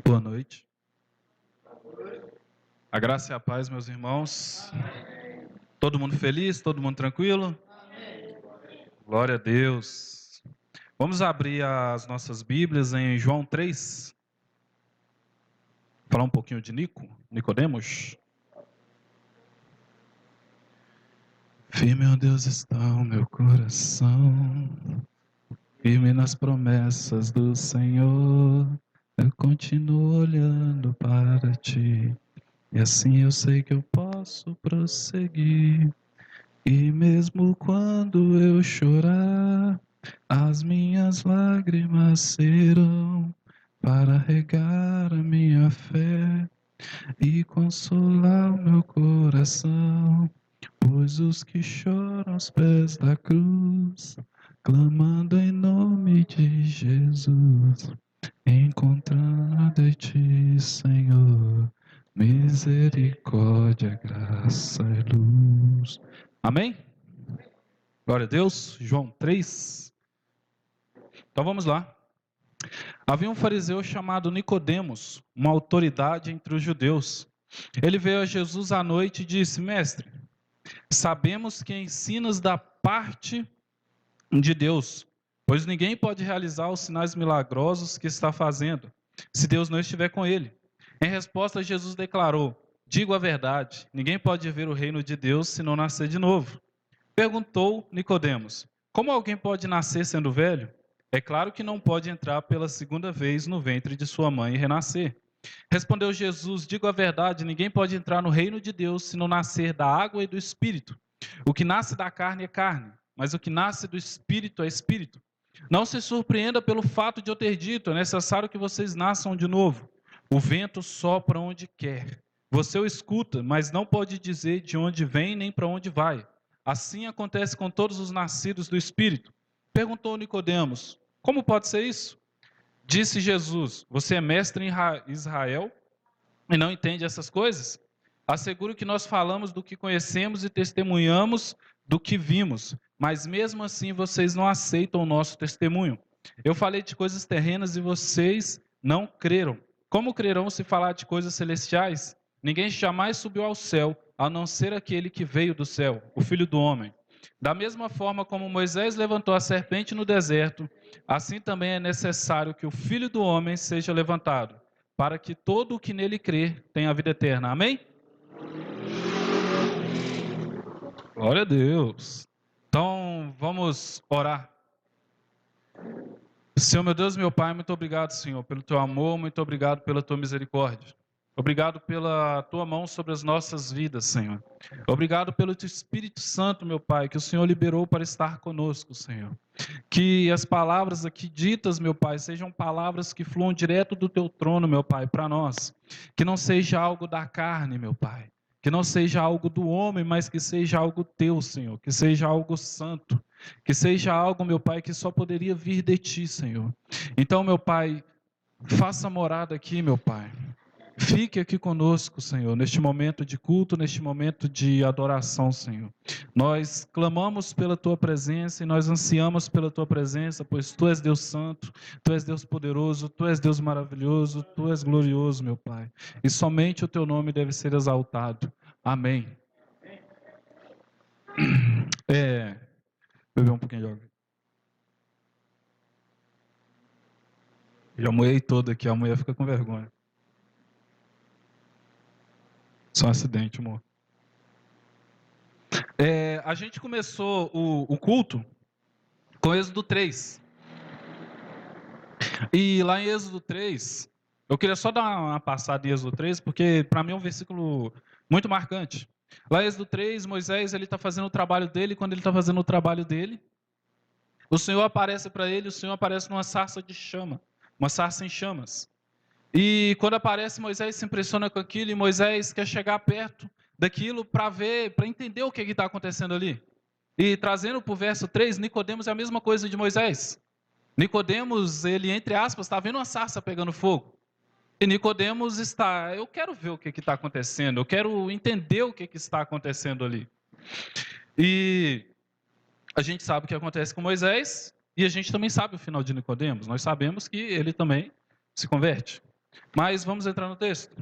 Boa noite. A graça e a paz, meus irmãos. Todo mundo feliz? Todo mundo tranquilo? Glória a Deus. Vamos abrir as nossas Bíblias em João 3. Falar um pouquinho de Nicodemos. Firme, ó Deus, está o meu coração, firme nas promessas do Senhor. Eu continuo olhando para ti, e assim eu sei que eu posso prosseguir. E mesmo quando eu chorar, as minhas lágrimas serão para regar a minha fé e consolar o meu coração. Pois os que choram aos pés da cruz, clamando em nome de Jesus, encontrando em ti, Senhor, misericórdia, graça e luz. Amém? Glória a Deus. João 3. Então vamos lá. Havia um fariseu chamado Nicodemos, uma autoridade entre os judeus. Ele veio a Jesus à noite e disse: Mestre, sabemos que ensinas da parte de Deus, pois ninguém pode realizar os sinais milagrosos que está fazendo, se Deus não estiver com ele. Em resposta, Jesus declarou: Digo a verdade, ninguém pode ver o reino de Deus se não nascer de novo. Perguntou Nicodemos: Como alguém pode nascer sendo velho? É claro que não pode entrar pela segunda vez no ventre de sua mãe e renascer. Respondeu Jesus: Digo a verdade, ninguém pode entrar no reino de Deus se não nascer da água e do espírito. O que nasce da carne é carne, mas o que nasce do espírito é espírito. Não se surpreenda pelo fato de eu ter dito: é necessário que vocês nasçam de novo. O vento sopra onde quer. Você o escuta, mas não pode dizer de onde vem nem para onde vai. Assim acontece com todos os nascidos do Espírito. Perguntou Nicodemos: Como pode ser isso? Disse Jesus: Você é mestre em Israel e não entende essas coisas? Asseguro que nós falamos do que conhecemos e testemunhamos do que vimos, mas mesmo assim vocês não aceitam o nosso testemunho. Eu falei de coisas terrenas e vocês não creram. Como crerão se falar de coisas celestiais? Ninguém jamais subiu ao céu, a não ser aquele que veio do céu, o Filho do Homem. Da mesma forma como Moisés levantou a serpente no deserto, assim também é necessário que o Filho do Homem seja levantado, para que todo o que nele crer tenha a vida eterna. Amém? Glória a Deus. Então, vamos orar. Senhor, meu Deus, meu Pai, muito obrigado, Senhor, pelo teu amor, muito obrigado pela tua misericórdia. Obrigado pela tua mão sobre as nossas vidas, Senhor. Obrigado pelo teu Espírito Santo, meu Pai, que o Senhor liberou para estar conosco, Senhor. Que as palavras aqui ditas, meu Pai, sejam palavras que fluam direto do teu trono, meu Pai, para nós. Que não seja algo da carne, meu Pai. Que não seja algo do homem, mas que seja algo teu, Senhor. Que seja algo santo. Que seja algo, meu Pai, que só poderia vir de ti, Senhor. Então, meu Pai, faça morada aqui, meu Pai. Fique aqui conosco, Senhor, neste momento de culto, neste momento de adoração, Senhor. Nós clamamos pela Tua presença e nós ansiamos pela Tua presença, pois Tu és Deus Santo, Tu és Deus poderoso, Tu és Deus maravilhoso, Tu és glorioso, meu Pai. E somente o Teu nome deve ser exaltado. Amém. Beber um pouquinho de água. Já moei todo aqui, a mulher fica com vergonha. Só um acidente, amor. A gente começou o culto com Êxodo 3. E lá em Êxodo 3, eu queria só dar uma passada em Êxodo 3, porque para mim é um versículo muito marcante. Lá em Êxodo 3, Moisés ele está fazendo o trabalho dele, e quando ele está fazendo o trabalho dele, o Senhor aparece para ele, o Senhor aparece numa sarça de chama, uma sarça em chamas. E quando aparece, Moisés se impressiona com aquilo, e Moisés quer chegar perto daquilo para ver, para entender o que está acontecendo ali. E trazendo para o verso 3, Nicodemos é a mesma coisa de Moisés. Nicodemos, ele, entre aspas, está vendo uma sarça pegando fogo. E Nicodemos está, eu quero ver o que está acontecendo, eu quero entender o que está acontecendo ali. E a gente sabe o que acontece com Moisés, e a gente também sabe o final de Nicodemos. Nós sabemos que ele também se converte. Mas vamos entrar no texto.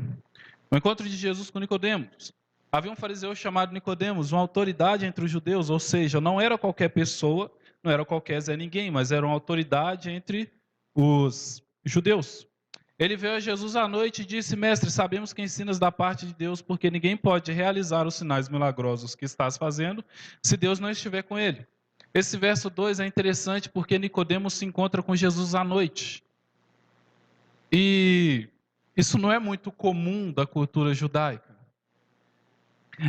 O encontro de Jesus com Nicodemos. Havia um fariseu chamado Nicodemos, uma autoridade entre os judeus, ou seja, não era qualquer pessoa, não era qualquer Zé Ninguém, mas era uma autoridade entre os judeus. Ele veio a Jesus à noite e disse: Mestre, sabemos que ensinas da parte de Deus, porque ninguém pode realizar os sinais milagrosos que estás fazendo se Deus não estiver com ele. Esse verso 2 é interessante porque Nicodemos se encontra com Jesus à noite. E isso não é muito comum da cultura judaica.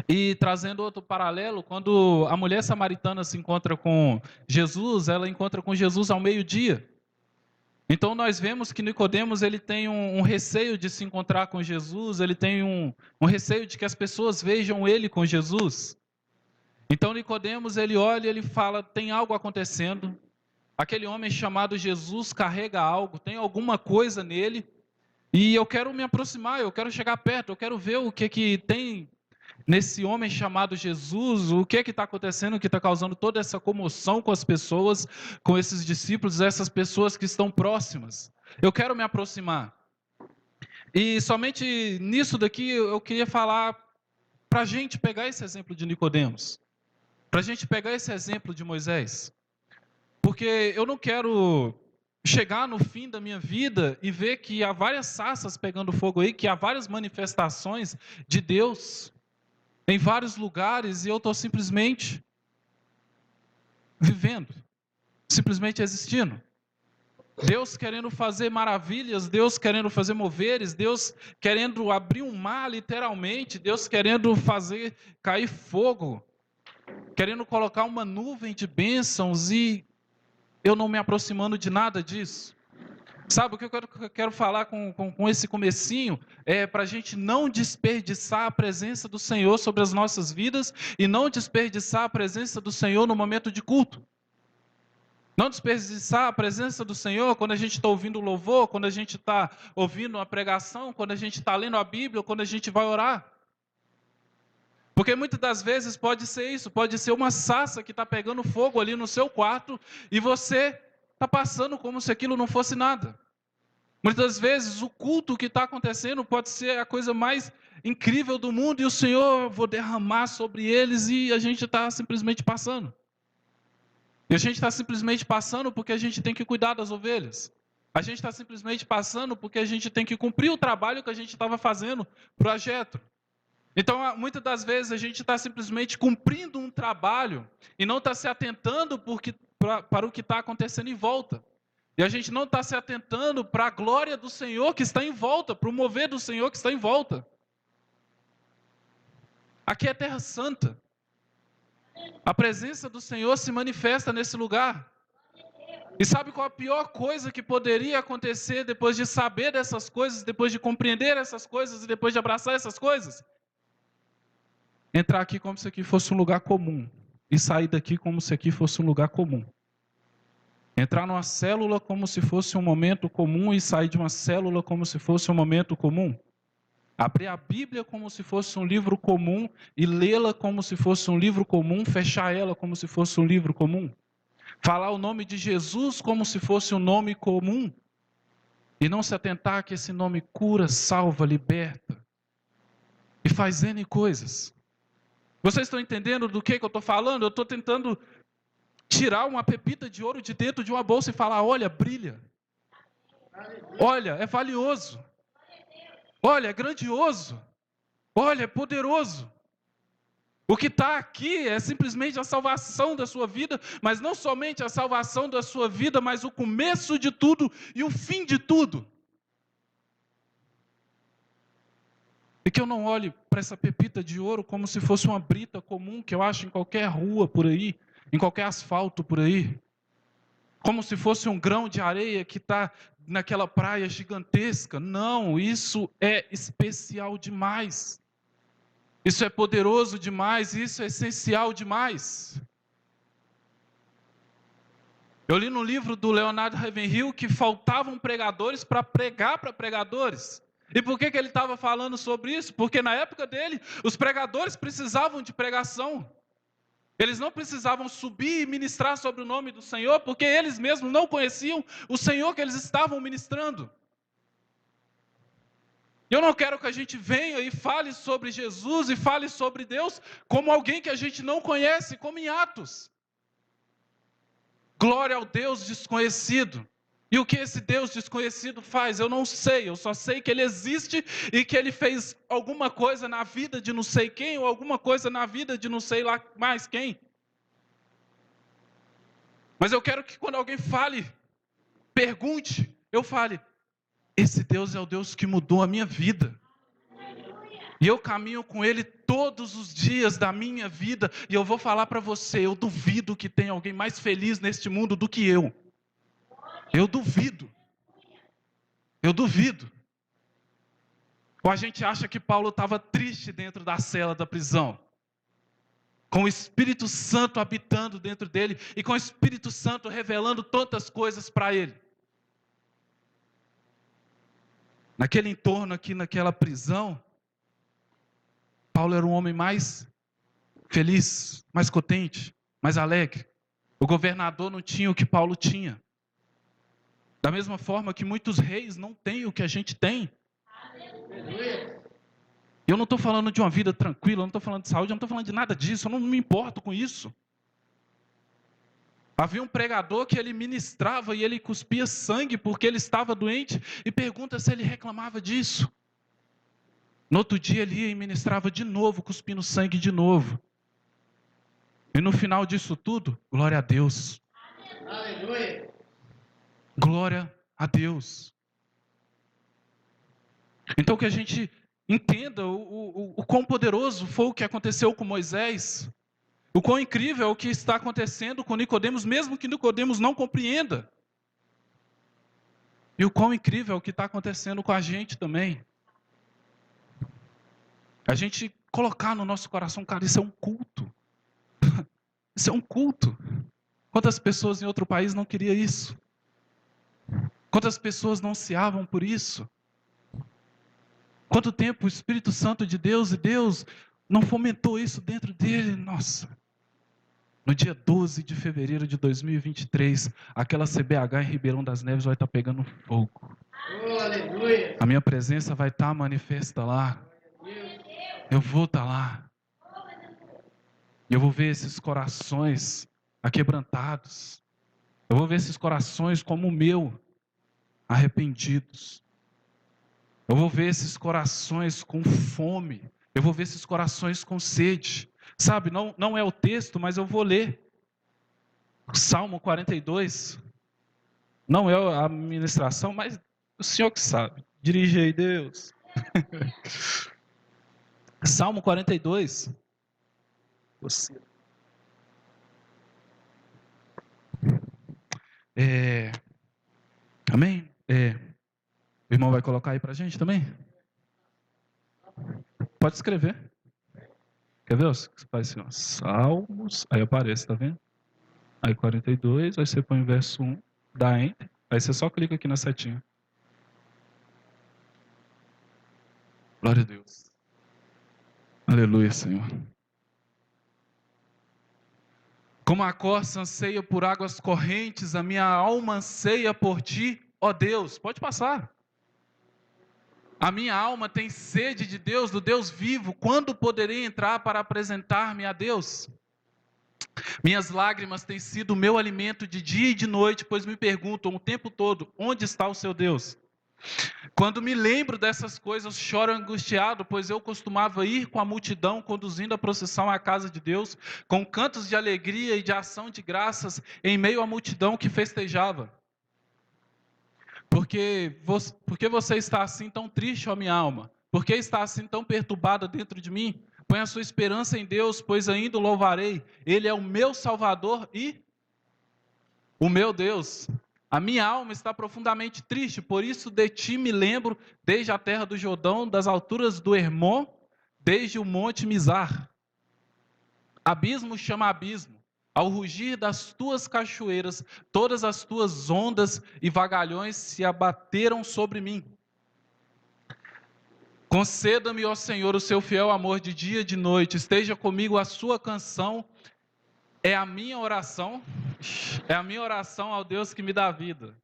E trazendo outro paralelo, quando a mulher samaritana se encontra com Jesus, ela encontra com Jesus ao meio-dia. Então nós vemos que Nicodemos ele tem um receio de se encontrar com Jesus, ele tem um receio de que as pessoas vejam ele com Jesus. Então Nicodemos ele olha e ele fala: tem algo acontecendo. Aquele homem chamado Jesus carrega algo, tem alguma coisa nele, e eu quero me aproximar, eu quero chegar perto, eu quero ver o que tem nesse homem chamado Jesus, o que está acontecendo, que está causando toda essa comoção com as pessoas, com esses discípulos, essas pessoas que estão próximas. Eu quero me aproximar. E somente nisso daqui eu queria falar para a gente pegar esse exemplo de Nicodemos, para a gente pegar esse exemplo de Moisés, porque eu não quero chegar no fim da minha vida e ver que há várias sarças pegando fogo aí, que há várias manifestações de Deus em vários lugares e eu estou simplesmente vivendo, simplesmente existindo. Deus querendo fazer maravilhas, Deus querendo fazer moveres, Deus querendo abrir um mar literalmente, Deus querendo fazer cair fogo, querendo colocar uma nuvem de bênçãos e eu não me aproximando de nada disso. Sabe o que eu quero falar com esse comecinho? É para a gente não desperdiçar a presença do Senhor sobre as nossas vidas e não desperdiçar a presença do Senhor no momento de culto. Não desperdiçar a presença do Senhor quando a gente está ouvindo o louvor, quando a gente está ouvindo a pregação, quando a gente está lendo a Bíblia, quando a gente vai orar. Porque muitas das vezes pode ser isso, pode ser uma sarça que está pegando fogo ali no seu quarto e você está passando como se aquilo não fosse nada. Muitas vezes o culto que está acontecendo pode ser a coisa mais incrível do mundo e o Senhor vou derramar sobre eles e a gente está simplesmente passando. E a gente está simplesmente passando porque a gente tem que cuidar das ovelhas. A gente está simplesmente passando porque a gente tem que cumprir o trabalho que a gente estava fazendo para o Jetro. Então, muitas das vezes a gente está simplesmente cumprindo um trabalho e não está se atentando para o que está acontecendo em volta. E a gente não está se atentando para a glória do Senhor que está em volta, para o mover do Senhor que está em volta. Aqui é Terra Santa. A presença do Senhor se manifesta nesse lugar. E sabe qual a pior coisa que poderia acontecer depois de saber dessas coisas, depois de compreender essas coisas e depois de abraçar essas coisas? Entrar aqui como se aqui fosse um lugar comum e sair daqui como se aqui fosse um lugar comum. Entrar numa célula como se fosse um momento comum e sair de uma célula como se fosse um momento comum. Abrir a Bíblia como se fosse um livro comum e lê-la como se fosse um livro comum, fechar ela como se fosse um livro comum. Falar o nome de Jesus como se fosse um nome comum e não se atentar que esse nome cura, salva, liberta e faz N coisas. Vocês estão entendendo do que eu estou falando? Eu estou tentando tirar uma pepita de ouro de dentro de uma bolsa e falar: olha, brilha. Olha, é valioso. Olha, é grandioso. Olha, é poderoso. O que está aqui é simplesmente a salvação da sua vida, mas não somente a salvação da sua vida, mas o começo de tudo e o fim de tudo. E que eu não olhe para essa pepita de ouro como se fosse uma brita comum que eu acho em qualquer rua por aí, em qualquer asfalto por aí. Como se fosse um grão de areia que está naquela praia gigantesca. Não, isso é especial demais. Isso é poderoso demais, isso é essencial demais. Eu li no livro do Leonard Ravenhill que faltavam pregadores para pregar para pregadores. E por que ele estava falando sobre isso? Porque na época dele, os pregadores precisavam de pregação. Eles não precisavam subir e ministrar sobre o nome do Senhor, porque eles mesmos não conheciam o Senhor que eles estavam ministrando. Eu não quero que a gente venha e fale sobre Jesus e fale sobre Deus como alguém que a gente não conhece, como em Atos. Glória ao Deus desconhecido. E o que esse Deus desconhecido faz? Eu não sei, eu só sei que Ele existe e que Ele fez alguma coisa na vida de não sei quem, ou alguma coisa na vida de não sei lá mais quem. Mas eu quero que quando alguém fale, pergunte, eu fale, esse Deus é o Deus que mudou a minha vida. E eu caminho com Ele todos os dias da minha vida, e eu vou falar para você, eu duvido que tenha alguém mais feliz neste mundo do que eu. Eu duvido. Eu duvido. Ou a gente acha que Paulo estava triste dentro da cela da prisão, com o Espírito Santo habitando dentro dele, e com o Espírito Santo revelando tantas coisas para ele. Naquele entorno aqui, naquela prisão, Paulo era um homem mais feliz, mais contente, mais alegre. O governador não tinha o que Paulo tinha. Da mesma forma que muitos reis não têm o que a gente tem. Eu não estou falando de uma vida tranquila, eu não estou falando de saúde, eu não estou falando de nada disso, eu não me importo com isso. Havia um pregador que ele ministrava e ele cuspia sangue porque ele estava doente, e pergunta se ele reclamava disso. No outro dia ele ia e ministrava de novo, cuspindo sangue de novo. E no final disso tudo, glória a Deus. Aleluia. Glória a Deus. Então que a gente entenda o quão poderoso foi o que aconteceu com Moisés. O quão incrível é o que está acontecendo com Nicodemos, mesmo que Nicodemos não compreenda. E o quão incrível é o que está acontecendo com a gente também. A gente colocar no nosso coração, cara, isso é um culto. Isso é um culto. Quantas pessoas em outro país não queriam isso? Quantas pessoas não ansiavam por isso? Quanto tempo o Espírito Santo de Deus e Deus não fomentou isso dentro dele? Nossa. No dia 12 de fevereiro de 2023, aquela CBH em Ribeirão das Neves vai estar pegando fogo. Oh, aleluia. A minha presença vai estar manifesta lá. Eu vou estar lá. Eu vou ver esses corações aquebrantados. Eu vou ver esses corações como o meu, arrependidos. Eu vou ver esses corações com fome. Eu vou ver esses corações com sede. Sabe, não é o texto, mas eu vou ler. Salmo 42. Não é a ministração, mas o Senhor que sabe. Dirige aí, Deus. Salmo 42. Você. Amém? O irmão vai colocar aí pra gente também? Pode escrever. Quer ver? Você faz assim, ó, Salmos, aí aparece, tá vendo? Aí 42, aí você põe o verso 1, dá Enter, aí você só clica aqui na setinha. Glória a Deus. Aleluia, Senhor. Como a corça anseia por águas correntes, a minha alma anseia por ti, ó Deus. Pode passar. A minha alma tem sede de Deus, do Deus vivo. Quando poderei entrar para apresentar-me a Deus? Minhas lágrimas têm sido o meu alimento de dia e de noite, pois me perguntam o tempo todo, onde está o seu Deus? Quando me lembro dessas coisas, choro angustiado, pois eu costumava ir com a multidão, conduzindo a procissão à casa de Deus, com cantos de alegria e de ação de graças, em meio à multidão que festejava. Porque você está assim tão triste, ó minha alma? Por que está assim tão perturbada dentro de mim? Põe a sua esperança em Deus, pois ainda o louvarei. Ele é o meu Salvador e o meu Deus. A minha alma está profundamente triste, por isso de ti me lembro, desde a terra do Jordão, das alturas do Hermon, desde o monte Mizar. Abismo chama abismo, ao rugir das tuas cachoeiras, todas as tuas ondas e vagalhões se abateram sobre mim. Conceda-me, ó Senhor, o seu fiel amor de dia e de noite, esteja comigo a sua canção, é a minha oração ao Deus que me dá vida.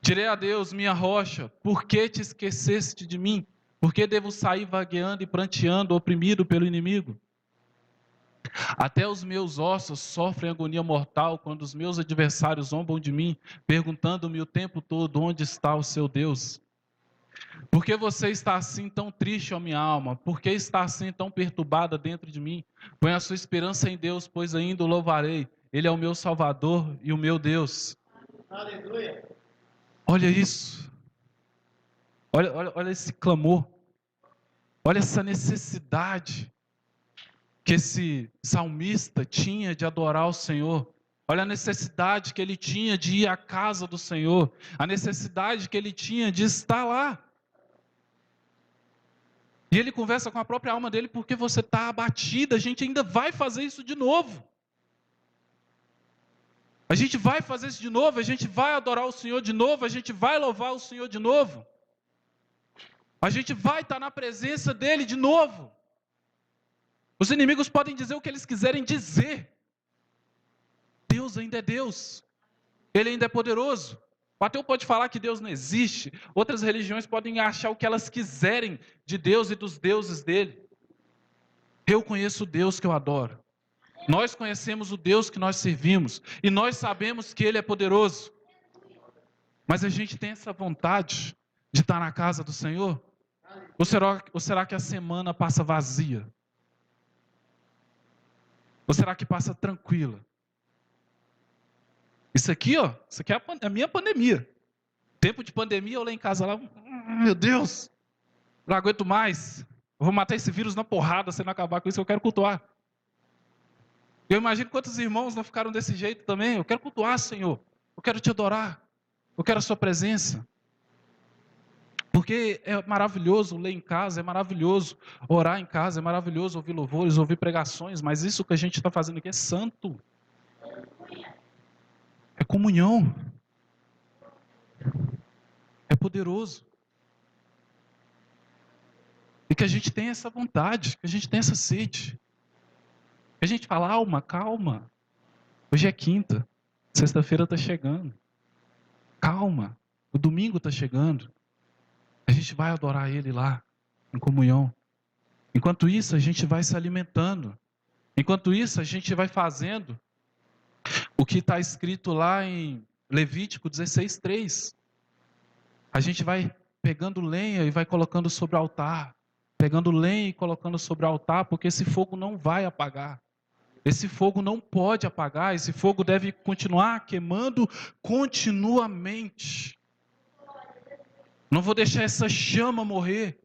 Direi a Deus, minha rocha, por que te esqueceste de mim? Por que devo sair vagueando e pranteando, oprimido pelo inimigo? Até os meus ossos sofrem agonia mortal quando os meus adversários zombam de mim, perguntando-me o tempo todo onde está o seu Deus. Por que você está assim tão triste, ó minha alma? Por que está assim tão perturbada dentro de mim? Põe a sua esperança em Deus, pois ainda o louvarei. Ele é o meu Salvador e o meu Deus. Aleluia. Olha isso. Olha esse clamor. Olha essa necessidade que esse salmista tinha de adorar o Senhor. Olha a necessidade que ele tinha de ir à casa do Senhor. A necessidade que ele tinha de estar lá. E ele conversa com a própria alma dele, porque você está abatida, a gente ainda vai fazer isso de novo. A gente vai fazer isso de novo, a gente vai adorar o Senhor de novo, a gente vai louvar o Senhor de novo. A gente vai estar na presença dele de novo. Os inimigos podem dizer o que eles quiserem dizer. Deus ainda é Deus. Ele ainda é poderoso. O ateu pode falar que Deus não existe. Outras religiões podem achar o que elas quiserem de Deus e dos deuses dele. Eu conheço o Deus que eu adoro. Nós conhecemos o Deus que nós servimos. E nós sabemos que Ele é poderoso. Mas a gente tem essa vontade de estar na casa do Senhor? Ou será que a semana passa vazia? Ou será que passa tranquila? Isso aqui é a minha pandemia. Tempo de pandemia, eu lá em casa, lá, meu Deus, não aguento mais. Eu vou matar esse vírus na porrada, se não acabar com isso, eu quero cultuar. Eu imagino quantos irmãos não ficaram desse jeito também. Eu quero cultuar, Senhor. Eu quero te adorar. Eu quero a sua presença. Porque é maravilhoso ler em casa, é maravilhoso orar em casa, é maravilhoso ouvir louvores, ouvir pregações, mas isso que a gente está fazendo aqui é santo. É comunhão. É poderoso. E que a gente tenha essa vontade, que a gente tenha essa sede. Que a gente fala, alma, calma. Hoje é quinta, sexta-feira está chegando. Calma, o domingo está chegando. A gente vai adorar Ele lá, em comunhão. Enquanto isso, a gente vai se alimentando. Enquanto isso, a gente vai fazendo o que está escrito lá em Levítico 16:3. A gente vai pegando lenha e vai colocando sobre o altar. Pegando lenha e colocando sobre o altar, porque esse fogo não vai apagar. Esse fogo não pode apagar, esse fogo deve continuar queimando continuamente. Não vou deixar essa chama morrer.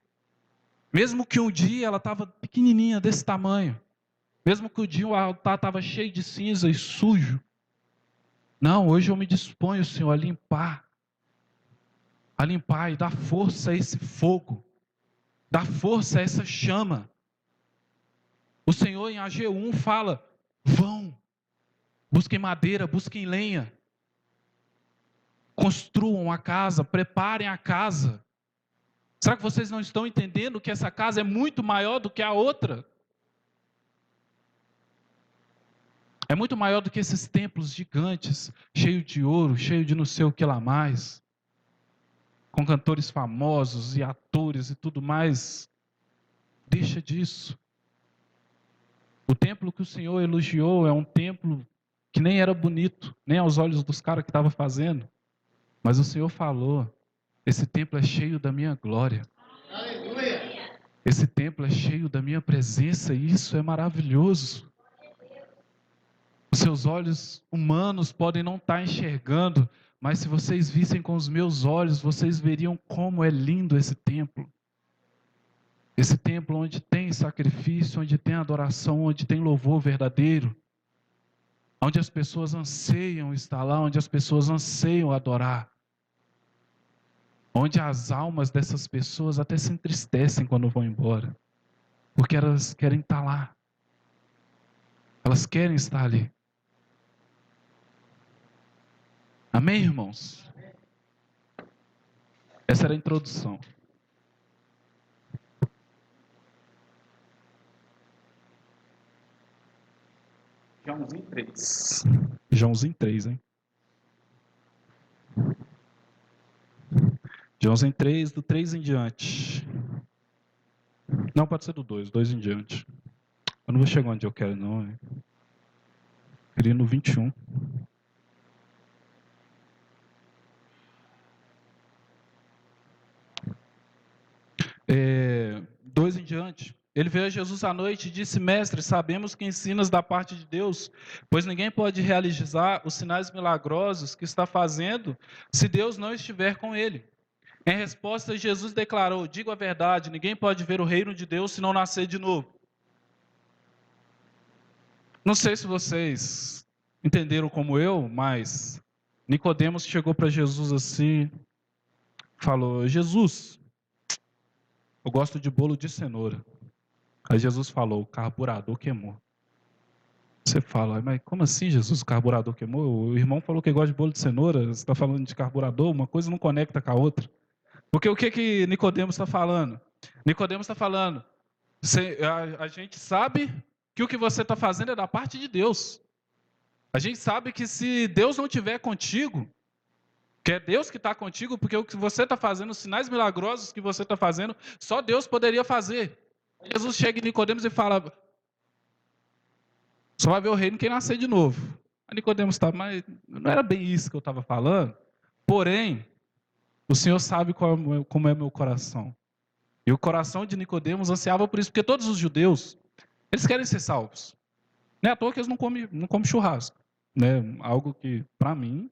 Mesmo que um dia ela estava pequenininha desse tamanho. Mesmo que um dia o altar estava cheio de cinza e sujo. Não, hoje eu me disponho, Senhor, a limpar. A limpar e dar força a esse fogo. Dar força a essa chama. O Senhor em AG1 fala, vão, busquem madeira, busquem lenha. Construam a casa, preparem a casa. Será que vocês não estão entendendo que essa casa é muito maior do que a outra? É muito maior do que esses templos gigantes, cheios de ouro, cheio de não sei o que lá mais, com cantores famosos e atores e tudo mais. Deixa disso. O templo que o Senhor elogiou é um templo que nem era bonito, nem aos olhos dos caras que estavam fazendo. Mas o Senhor falou, esse templo é cheio da minha glória. Aleluia. Esse templo é cheio da minha presença e isso é maravilhoso. Os seus olhos humanos podem não estar enxergando, mas se vocês vissem com os meus olhos, vocês veriam como é lindo esse templo. Esse templo onde tem sacrifício, onde tem adoração, onde tem louvor verdadeiro. Onde as pessoas anseiam estar lá, onde as pessoas anseiam adorar. Onde as almas dessas pessoas até se entristecem quando vão embora. Porque elas querem estar lá. Elas querem estar ali. Amém, irmãos? Essa era a introdução. Joãozinho 3. Joãozinho 3, hein? De 11 em 3, do 3 em diante. Não, pode ser do 2, 2 em diante. Eu não vou chegar onde eu quero, não. Eu queria ir no 21. Dois em diante. Ele veio a Jesus à noite e disse: Mestre, sabemos que ensinas da parte de Deus, pois ninguém pode realizar os sinais milagrosos que está fazendo se Deus não estiver com ele. Em resposta, Jesus declarou: Digo a verdade, ninguém pode ver o reino de Deus se não nascer de novo. Não sei se vocês entenderam como eu, mas Nicodemos chegou para Jesus assim, falou: Jesus, eu gosto de bolo de cenoura. Aí Jesus falou: o carburador queimou. Você fala: mas como assim, Jesus, o carburador queimou? O irmão falou que gosta de bolo de cenoura, você está falando de carburador, uma coisa não conecta com a outra. Porque o que Nicodemos está falando? Nicodemos está falando: a gente sabe que o que você está fazendo é da parte de Deus. A gente sabe que se Deus não estiver contigo, que é Deus que está contigo, porque o que você está fazendo, os sinais milagrosos que você está fazendo, só Deus poderia fazer. Jesus chega em Nicodemos e fala: só vai ver o reino quem nascer de novo. Aí Nicodemos está, mas não era bem isso que eu estava falando. Porém, o Senhor sabe como é o meu coração. E o coração de Nicodemos ansiava por isso, porque todos os judeus, eles querem ser salvos. Não é à toa que eles não comem churrasco, né? Algo que, para mim,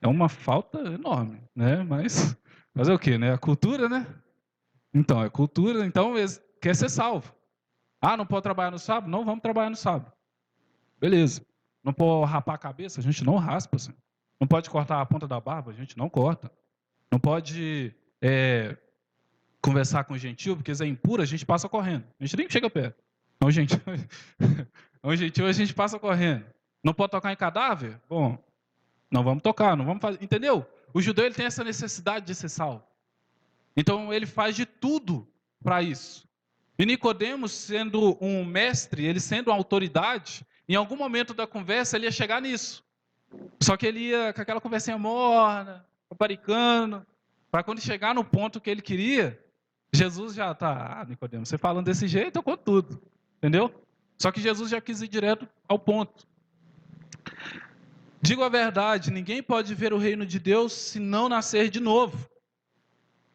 é uma falta enorme, né? Mas fazer o quê, né? A cultura, né? Então, é cultura, então eles querem ser salvo. Ah, não pode trabalhar no sábado? Não, vamos trabalhar no sábado. Beleza. Não pode rapar a cabeça? A gente não raspa. Assim. Não pode cortar a ponta da barba? A gente não corta. Não pode conversar com o gentil, porque se é impuro, a gente passa correndo. A gente nem chega perto. Não, gentil, não, gentil, a gente passa correndo. Não pode tocar em cadáver? Bom, não vamos tocar, não vamos fazer. Entendeu? O judeu ele tem essa necessidade de ser salvo. Então ele faz de tudo para isso. E Nicodemos, sendo um mestre, ele sendo uma autoridade, em algum momento da conversa ele ia chegar nisso. Só que ele ia com aquela conversinha morna, paparicando, para quando chegar no ponto que ele queria, Jesus já está: Nicodemos, você falando desse jeito, eu conto tudo. Entendeu? Só que Jesus já quis ir direto ao ponto. Digo a verdade, ninguém pode ver o reino de Deus se não nascer de novo.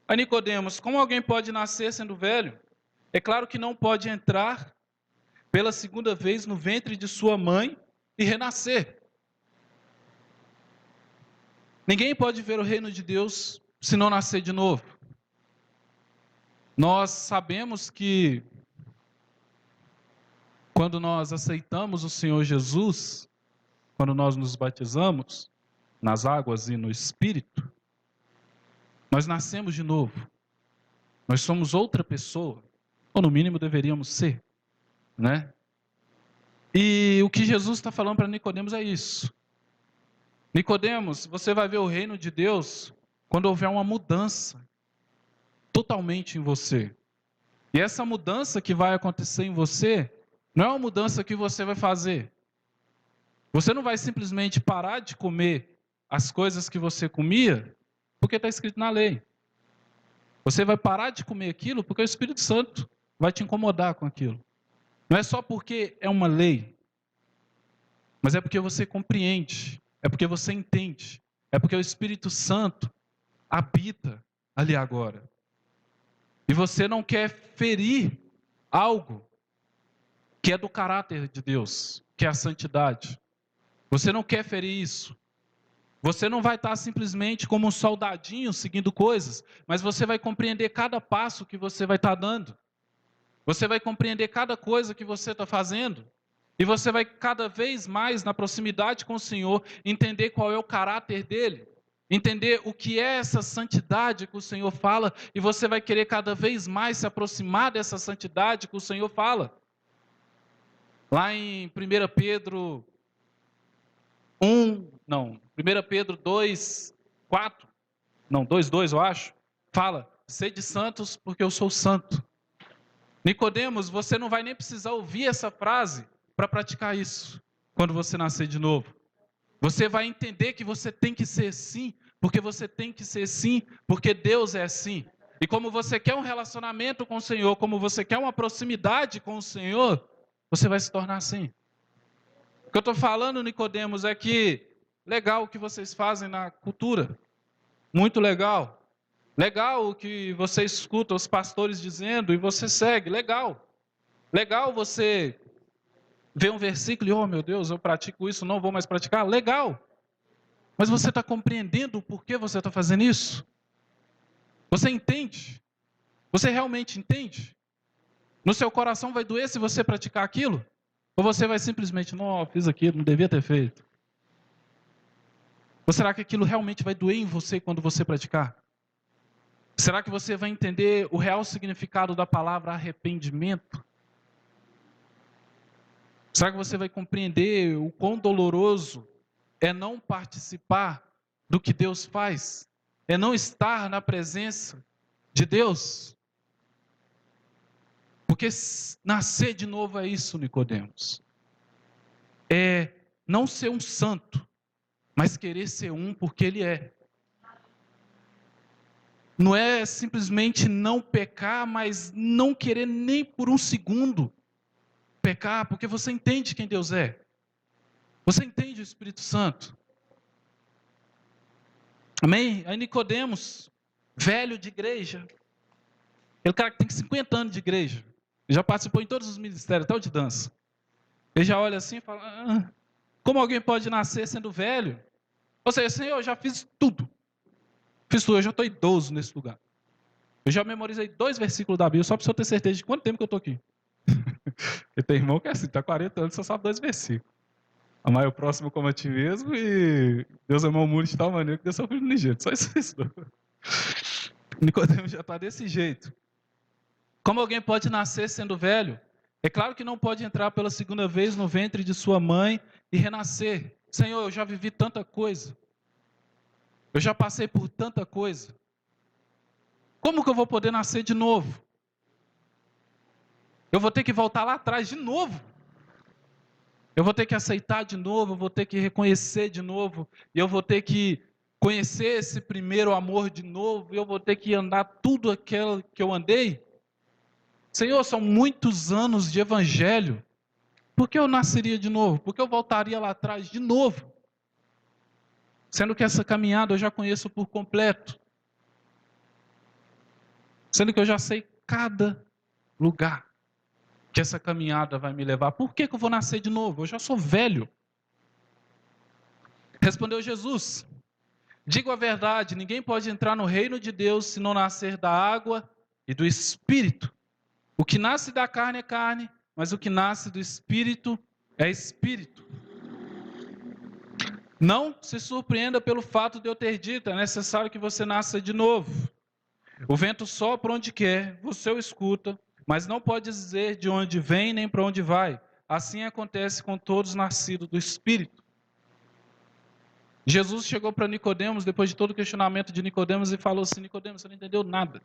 Aí Nicodemos: como alguém pode nascer sendo velho? É claro que não pode entrar pela segunda vez no ventre de sua mãe e renascer. Ninguém pode ver o reino de Deus se não nascer de novo. Nós sabemos que quando nós aceitamos o Senhor Jesus, quando nós nos batizamos nas águas e no Espírito, nós nascemos de novo. Nós somos outra pessoa, ou no mínimo deveríamos ser, né? E o que Jesus está falando para Nicodemos é isso. Nicodemos, você vai ver o reino de Deus quando houver uma mudança totalmente em você. E essa mudança que vai acontecer em você, não é uma mudança que você vai fazer. Você não vai simplesmente parar de comer as coisas que você comia, porque está escrito na lei. Você vai parar de comer aquilo porque o Espírito Santo vai te incomodar com aquilo. Não é só porque é uma lei, mas é porque você compreende, é porque você entende, é porque o Espírito Santo habita ali agora. E você não quer ferir algo que é do caráter de Deus, que é a santidade. Você não quer ferir isso. Você não vai estar simplesmente como um soldadinho seguindo coisas, mas você vai compreender cada passo que você vai estar dando. Você vai compreender cada coisa que você está fazendo. E você vai cada vez mais na proximidade com o Senhor entender qual é o caráter dele. Entender o que é essa santidade que o Senhor fala. E você vai querer cada vez mais se aproximar dessa santidade que o Senhor fala. Lá em 1 Pedro 2, 4, não, 2, eu acho, fala: sede santos porque eu sou santo. Nicodemos, você não vai nem precisar ouvir essa frase para praticar isso, quando você nascer de novo. Você vai entender que você tem que ser assim, porque você tem que ser sim, porque Deus é assim. E como você quer um relacionamento com o Senhor, como você quer uma proximidade com o Senhor, você vai se tornar assim. O que eu estou falando, Nicodemos, é que legal o que vocês fazem na cultura, muito legal. Legal o que você escuta os pastores dizendo e você segue, legal. Legal você ver um versículo e, oh meu Deus, eu pratico isso, não vou mais praticar, legal. Mas você está compreendendo o porquê você está fazendo isso? Você entende? Você realmente entende? No seu coração vai doer se você praticar aquilo? Ou você vai simplesmente, não, fiz aquilo, não devia ter feito? Ou será que aquilo realmente vai doer em você quando você praticar? Será que você vai entender o real significado da palavra arrependimento? Será que você vai compreender o quão doloroso é não participar do que Deus faz? É não estar na presença de Deus? Porque nascer de novo é isso, Nicodemos. É não ser um santo, mas querer ser um porque Ele é. Não é simplesmente não pecar, mas não querer nem por um segundo pecar, porque você entende quem Deus é. Você entende o Espírito Santo. Amém? Aí Nicodemos, velho de igreja, aquele cara que tem 50 anos de igreja, já participou em todos os ministérios, até o de dança. Ele já olha assim e fala, como alguém pode nascer sendo velho? Ou seja, Senhor, eu já fiz tudo. Fiz tudo, eu já estou idoso nesse lugar. Eu já memorizei 2 versículos da Bíblia, só para você ter certeza de quanto tempo que eu estou aqui. Porque tem irmão que é assim, está 40 anos, só sabe 2 versículos. Amar o próximo como a ti mesmo e Deus amou o mundo de tal maneira que deu seu filho unigênito. Só isso. Nicodemo já está desse jeito. Como alguém pode nascer sendo velho? É claro que não pode entrar pela segunda vez no ventre de sua mãe e renascer. Senhor, eu já vivi tanta coisa. Eu já passei por tanta coisa. Como que eu vou poder nascer de novo? Eu vou ter que voltar lá atrás de novo. Eu vou ter que aceitar de novo, eu vou ter que reconhecer de novo, e eu vou ter que conhecer esse primeiro amor de novo, e eu vou ter que andar tudo aquilo que eu andei. Senhor, são muitos anos de evangelho. Por que eu nasceria de novo? Por que eu voltaria lá atrás de novo? Sendo que essa caminhada eu já conheço por completo. Sendo que eu já sei cada lugar que essa caminhada vai me levar. Por que eu vou nascer de novo? Eu já sou velho. Respondeu Jesus: digo a verdade, ninguém pode entrar no reino de Deus se não nascer da água e do Espírito. O que nasce da carne é carne, mas o que nasce do Espírito é Espírito. Não se surpreenda pelo fato de eu ter dito, é necessário que você nasça de novo. O vento sopra onde quer, você o escuta, mas não pode dizer de onde vem nem para onde vai. Assim acontece com todos nascidos do Espírito. Jesus chegou para Nicodemos, depois de todo o questionamento de Nicodemos, e falou assim: Nicodemos, você não entendeu nada.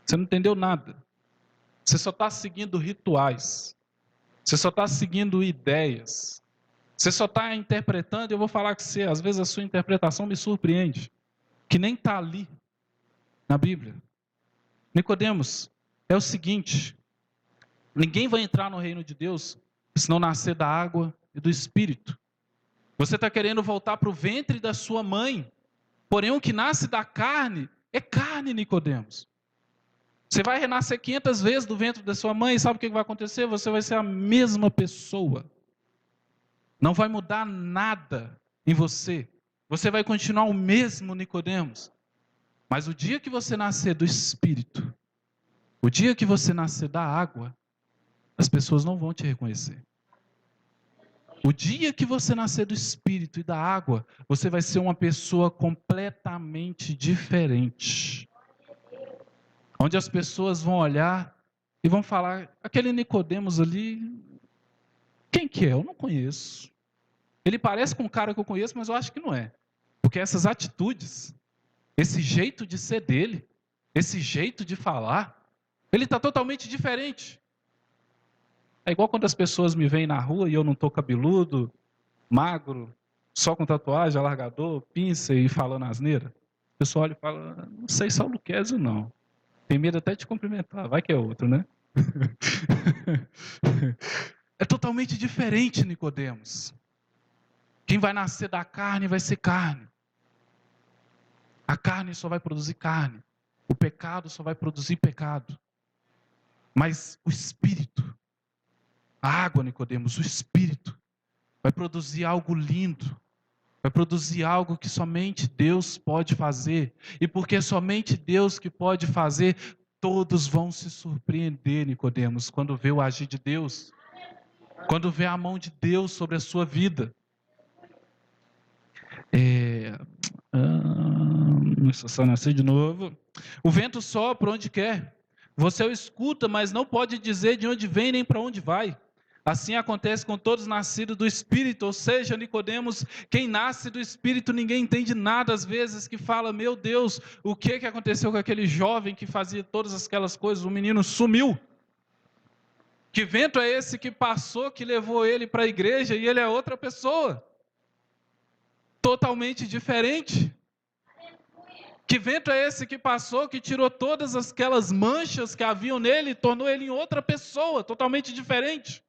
Você não entendeu nada. Você só está seguindo rituais. Você só está seguindo ideias. Você só está interpretando, e eu vou falar com você, às vezes a sua interpretação me surpreende, que nem está ali na Bíblia. Nicodemos, é o seguinte: ninguém vai entrar no reino de Deus se não nascer da água e do Espírito. Você está querendo voltar para o ventre da sua mãe, porém o que nasce da carne é carne, Nicodemos. Você vai renascer 500 vezes do ventre da sua mãe, e sabe o que vai acontecer? Você vai ser a mesma pessoa. Não vai mudar nada em você. Você vai continuar o mesmo, Nicodemos. Mas o dia que você nascer do Espírito, o dia que você nascer da água, as pessoas não vão te reconhecer. O dia que você nascer do Espírito e da água, você vai ser uma pessoa completamente diferente. Onde as pessoas vão olhar e vão falar: aquele Nicodemos ali, quem que é? Eu não conheço. Ele parece com um cara que eu conheço, mas eu acho que não é. Porque essas atitudes, esse jeito de ser dele, esse jeito de falar, ele está totalmente diferente. É igual quando as pessoas me veem na rua e eu não estou cabeludo, magro, só com tatuagem, alargador, pinça e falando asneira? O pessoal olha e fala, não sei se é o Luquezio não. Tem medo até de cumprimentar, vai que é outro, né? É totalmente diferente, Nicodemos. Quem vai nascer da carne vai ser carne. A carne só vai produzir carne. O pecado só vai produzir pecado. Mas o Espírito, a água, Nicodemos, o Espírito, vai produzir algo lindo. Vai produzir algo que somente Deus pode fazer. E porque é somente Deus que pode fazer, todos vão se surpreender, Nicodemos, quando vê o agir de Deus. Quando vê a mão de Deus sobre a sua vida. Só nascer de novo. O vento sopra onde quer. Você o escuta, mas não pode dizer de onde vem nem para onde vai. Assim acontece com todos nascidos do Espírito, ou seja, Nicodemos, quem nasce do Espírito, ninguém entende nada às vezes, que fala, meu Deus, o que aconteceu com aquele jovem que fazia todas aquelas coisas, o menino sumiu. Que vento é esse que passou, que levou ele para a igreja e ele é outra pessoa? Totalmente diferente. Que vento é esse que passou, que tirou todas aquelas manchas que haviam nele e tornou ele em outra pessoa, totalmente diferente?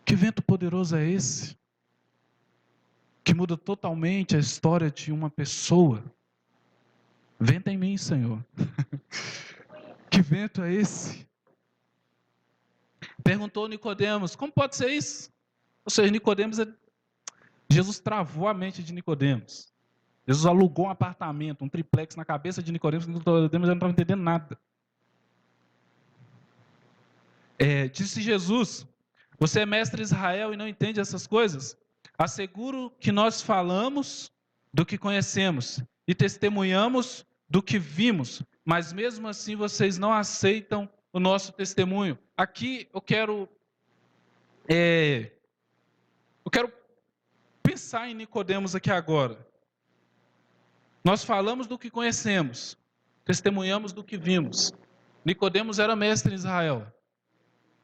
Que vento poderoso é esse? Que muda totalmente a história de uma pessoa. Venta em mim, Senhor. Que vento é esse? Perguntou Nicodemos, como pode ser isso? Ou seja, Jesus travou a mente de Nicodemos. Jesus alugou um apartamento, um triplex na cabeça de Nicodemos, Nicodemos já não estava entendendo nada. Disse Jesus, você é mestre de Israel e não entende essas coisas? Asseguro que nós falamos do que conhecemos e testemunhamos do que vimos, mas mesmo assim vocês não aceitam o nosso testemunho. Aqui eu quero pensar em Nicodemos aqui agora. Nós falamos do que conhecemos, testemunhamos do que vimos. Nicodemos era mestre em Israel.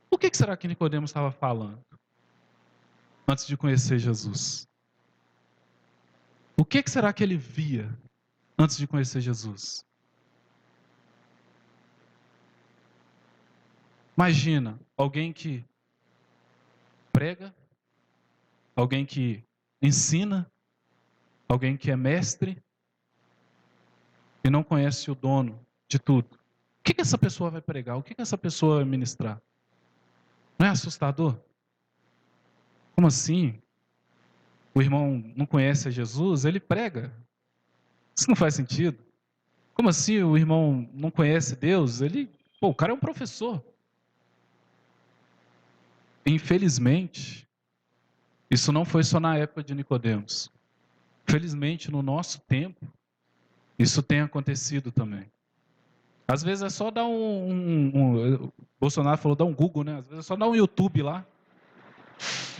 O que será que Nicodemos estava falando antes de conhecer Jesus? O que será que ele via antes de conhecer Jesus? Imagina alguém que prega, alguém que ensina, alguém que é mestre e não conhece o dono de tudo. O que essa pessoa vai pregar? O que essa pessoa vai ministrar? Não é assustador? Como assim? O irmão não conhece a Jesus, ele prega. Isso não faz sentido. Como assim o irmão não conhece Deus? O cara é um professor. Infelizmente, isso não foi só na época de Nicodemos. Felizmente, no nosso tempo, isso tem acontecido também. Às vezes é só dar Bolsonaro falou, dar um Google, né? Às vezes é só dar um YouTube lá.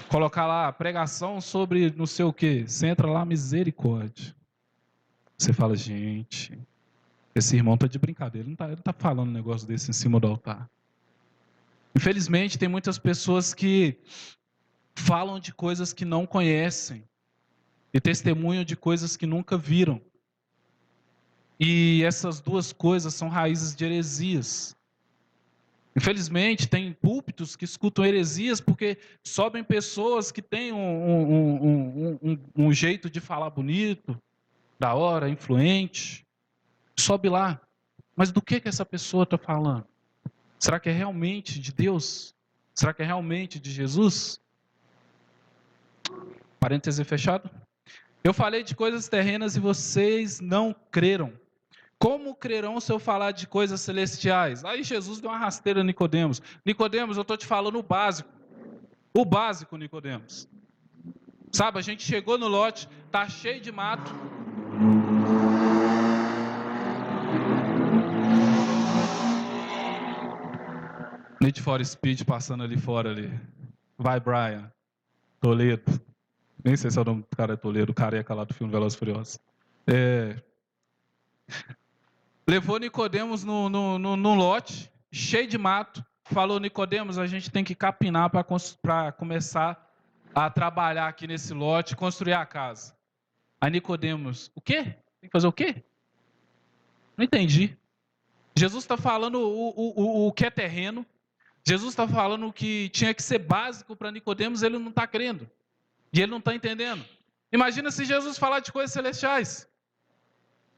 Colocar lá, pregação sobre não sei o quê. Você entra lá, misericórdia. Você fala, gente, esse irmão está de brincadeira. Ele não tá falando um negócio desse em cima do altar. Infelizmente, tem muitas pessoas que falam de coisas que não conhecem. E testemunham de coisas que nunca viram. E essas duas coisas são raízes de heresias. Infelizmente, tem púlpitos que escutam heresias porque sobem pessoas que têm um jeito de falar bonito, da hora, influente. Sobe lá. Mas do que essa pessoa está falando? Será que é realmente de Deus? Será que é realmente de Jesus? Parêntese fechado. Eu falei de coisas terrenas e vocês não creram. Como crerão se eu falar de coisas celestiais? Aí Jesus deu uma rasteira a Nicodemos. Nicodemos, eu estou te falando o básico. O básico, Nicodemos. Sabe, a gente chegou no lote, tá cheio de mato. Need for Speed passando ali fora ali. Vai, Brian. Toledo. Nem sei se é o nome do cara, é Toledo, o careca lá do filme Velozes e Furiosos. Levou Nicodemos num lote, cheio de mato. Falou, Nicodemos, a gente tem que capinar para começar a trabalhar aqui nesse lote, construir a casa. Aí Nicodemos, o quê? Tem que fazer o quê? Não entendi. Jesus está falando o que é terreno. Jesus está falando o que tinha que ser básico para Nicodemos, ele não está crendo. E ele não está entendendo. Imagina se Jesus falar de coisas celestiais.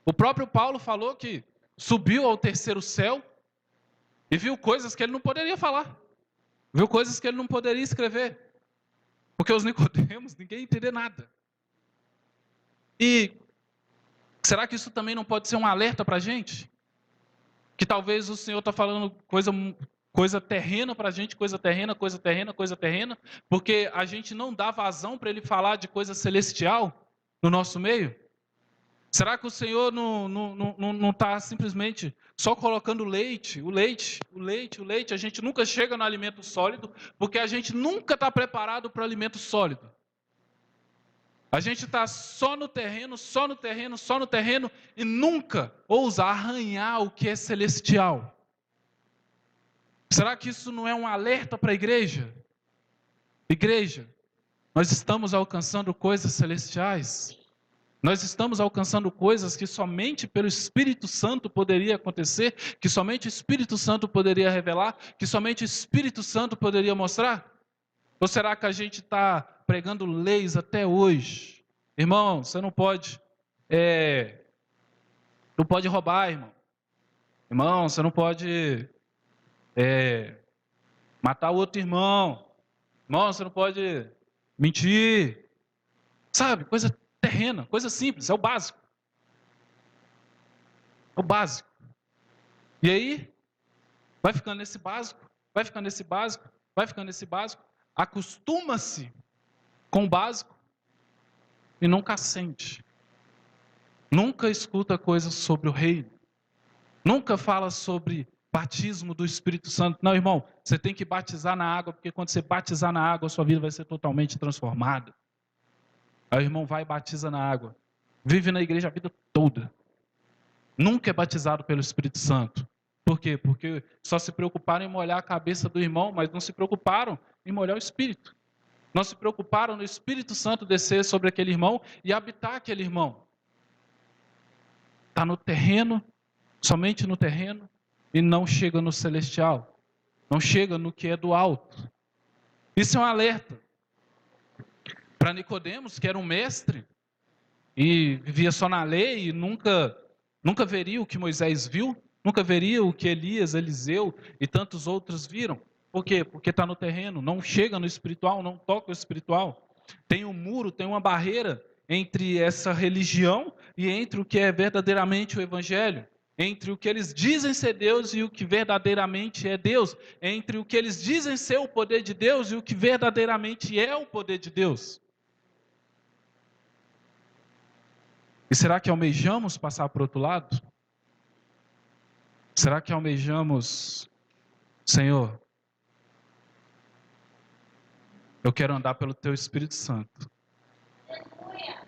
O próprio Paulo falou que subiu ao terceiro céu e viu coisas que ele não poderia falar. Viu coisas que ele não poderia escrever. Porque os Nicodemos, ninguém ia entender nada. E será que isso também não pode ser um alerta para a gente? Que talvez o Senhor está falando coisa terrena para a gente, coisa terrena, coisa terrena, coisa terrena, porque a gente não dá vazão para Ele falar de coisa celestial no nosso meio? Será que o Senhor não está simplesmente só colocando leite, o leite, o leite, o leite? A gente nunca chega no alimento sólido, porque a gente nunca está preparado para o alimento sólido. A gente está só no terreno, só no terreno, só no terreno, e nunca ousa arranhar o que é celestial. Será que isso não é um alerta para a igreja? Igreja, nós estamos alcançando coisas celestiais. Nós estamos alcançando coisas que somente pelo Espírito Santo poderia acontecer, que somente o Espírito Santo poderia revelar, que somente o Espírito Santo poderia mostrar? Ou será que a gente está pregando leis até hoje? Irmão, você não pode roubar, irmão. Irmão, você não pode matar o outro irmão. Irmão, você não pode mentir. Sabe, coisa terrena, coisa simples, é o básico. É o básico. E aí, vai ficando nesse básico, vai ficando nesse básico, vai ficando nesse básico, acostuma-se com o básico e nunca sente. Nunca escuta coisas sobre o reino. Nunca fala sobre batismo do Espírito Santo. Não, irmão, você tem que batizar na água, porque quando você batizar na água, a sua vida vai ser totalmente transformada. Aí o irmão vai e batiza na água. Vive na igreja a vida toda. Nunca é batizado pelo Espírito Santo. Por quê? Porque só se preocuparam em molhar a cabeça do irmão, mas não se preocuparam em molhar o Espírito. Não se preocuparam no Espírito Santo descer sobre aquele irmão e habitar aquele irmão. Está no terreno, somente no terreno, e não chega no celestial. Não chega no que é do alto. Isso é um alerta. Para Nicodemos, que era um mestre, e vivia só na lei, e nunca veria o que Moisés viu, nunca veria o que Elias, Eliseu e tantos outros viram. Por quê? Porque está no terreno, não chega no espiritual, não toca o espiritual. Tem um muro, tem uma barreira entre essa religião e entre o que é verdadeiramente o evangelho. Entre o que eles dizem ser Deus e o que verdadeiramente é Deus. Entre o que eles dizem ser o poder de Deus e o que verdadeiramente é o poder de Deus. E será que almejamos passar para o outro lado? Será que almejamos, Senhor, eu quero andar pelo Teu Espírito Santo.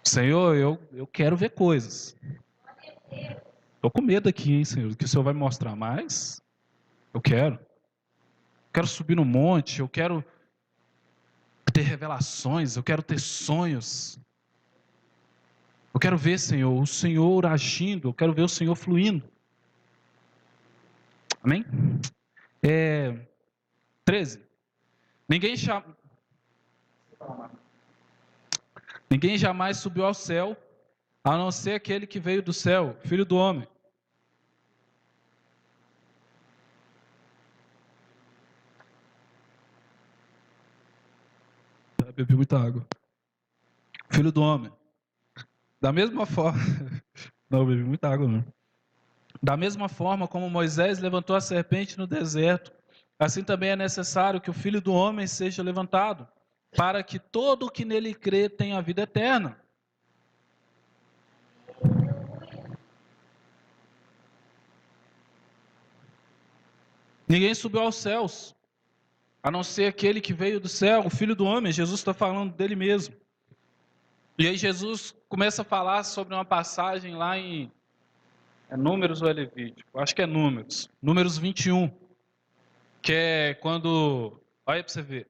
Senhor, eu quero ver coisas. Estou com medo aqui, hein, Senhor, que o Senhor vai mostrar mais. Eu quero. Quero subir no monte, eu quero ter revelações, eu quero ter sonhos. Eu quero ver, Senhor, o Senhor agindo, eu quero ver o Senhor fluindo. Amém? 13. Ninguém jamais subiu ao céu, a não ser aquele que veio do céu, Filho do homem. Bebi muita água. Filho do homem. Da mesma forma... Não, eu bebi muita água, não. Da mesma forma como Moisés levantou a serpente no deserto, assim também é necessário que o Filho do homem seja levantado, para que todo o que nele crê tenha a vida eterna. Ninguém subiu aos céus, a não ser aquele que veio do céu, o Filho do homem. Jesus está falando dele mesmo. E aí Jesus começa a falar sobre uma passagem lá em Números ou é Levítico? Acho que é Números. Números 21. Que é quando... Olha para você ver.